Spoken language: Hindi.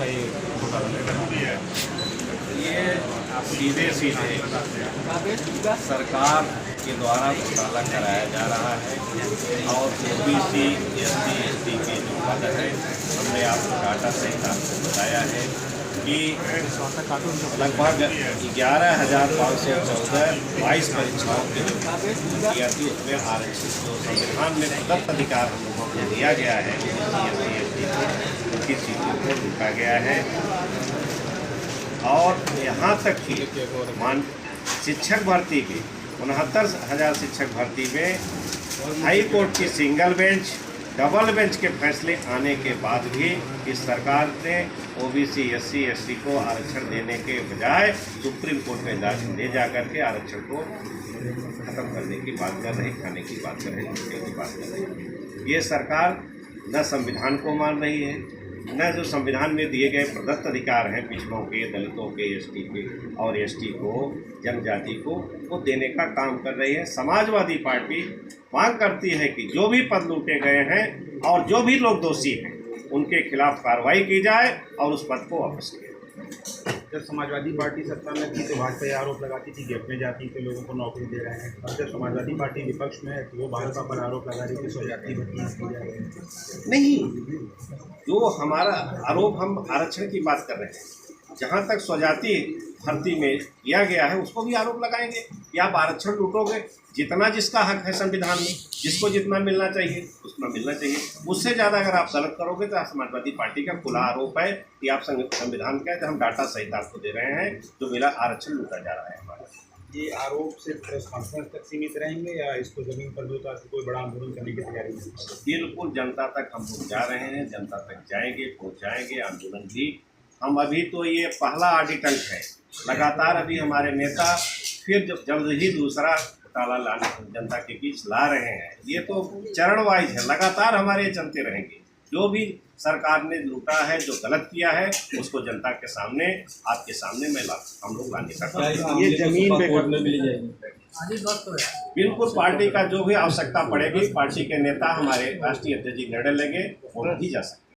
था ये घोटाला? ये सीधे सीधे सरकार के द्वारा घोटाला कराया जा रहा है और ओबीसी SC/ST के जो पद है, हमने आपको डाटा सहित आपको बताया है कि लगभग 11,514 22 परीक्षाओं की जो प्रक्रिया थी उसमें आरक्षित जो संविधान में प्रदत्त अधिकार हम लोगों को दिया गया है SC/ST को उनकी सीटों को लूटा गया है। और यहाँ तक कि शिक्षक भर्ती की 69,000 शिक्षक भर्ती में हाई कोर्ट की सिंगल बेंच डबल बेंच के फैसले आने के बाद भी इस सरकार ने ओबीसी SC/ST को आरक्षण देने के बजाय सुप्रीम कोर्ट में ले जा करके आरक्षण को खत्म करने की बात कर रही, खाने की बात कर रही, लूटने की बात कर रही। ये सरकार न संविधान को मान रही है, न जो संविधान में दिए गए प्रदत्त अधिकार हैं पिछड़ों के, दलितों के, ST के और ST को, जनजाति को, वो देने का काम कर रही है। समाजवादी पार्टी मांग करती है कि जो भी पद लूटे गए हैं और जो भी लोग दोषी हैं उनके खिलाफ कार्रवाई की जाए और उस पद को वापस किया। जब समाजवादी पार्टी सत्ता में थी तो भाजपा ये आरोप लगाती थी कि अपने जाति के लोगों को नौकरी दे रहे हैं, और जब समाजवादी पार्टी विपक्ष में है तो वो भाजपा पर आरोप लगा रही थी स्वजाति भर्ती की जा रही है। नहीं, जो हमारा आरोप, हम आरक्षण की बात कर रहे हैं, जहाँ तक स्वजाति भर्ती में किया गया है उसको भी आरोप लगाएंगे कि आप आरक्षण लूटोगे। जितना जिसका हक है संविधान में, जिसको जितना मिलना चाहिए उतना मिलना चाहिए, उससे ज़्यादा अगर आप गलत करोगे तो समाजवादी पार्टी का खुला आरोप है कि आप संविधान का, हम डाटा सहित आपको दे रहे हैं, जो मिला आरक्षण लूटा जा रहा है हमारा। ये आरोप सिर्फ प्रेस कॉन्फ्रेंस तक सीमित रहेंगे या इसको जमीन पर दो ताकि कोई बड़ा आंदोलन करने की तैयारी है? बिल्कुल जनता तक हम लोग जा रहे हैं, जनता तक जाएंगे, पहुँचाएंगे आंदोलन भी। हम अभी तो ये पहला ऑडिटेंट है, लगातार अभी हमारे नेता फिर जल्द ही दूसरा घोटाला लाने जनता के बीच ला रहे हैं। ये तो चरण वाइज है, लगातार हमारे चलते रहेंगे। जो भी सरकार ने लूटा है, जो गलत किया है, उसको जनता के सामने, आपके सामने हम लोग लाने का ये जमीन पे कोर्ट में मिल जाएगी। बिल्कुल पार्टी का जो भी आवश्यकता पड़ेगी, पार्टी के नेता हमारे राष्ट्रीय अध्यक्ष जी निर्णय लेंगे, वो भी जा सकते।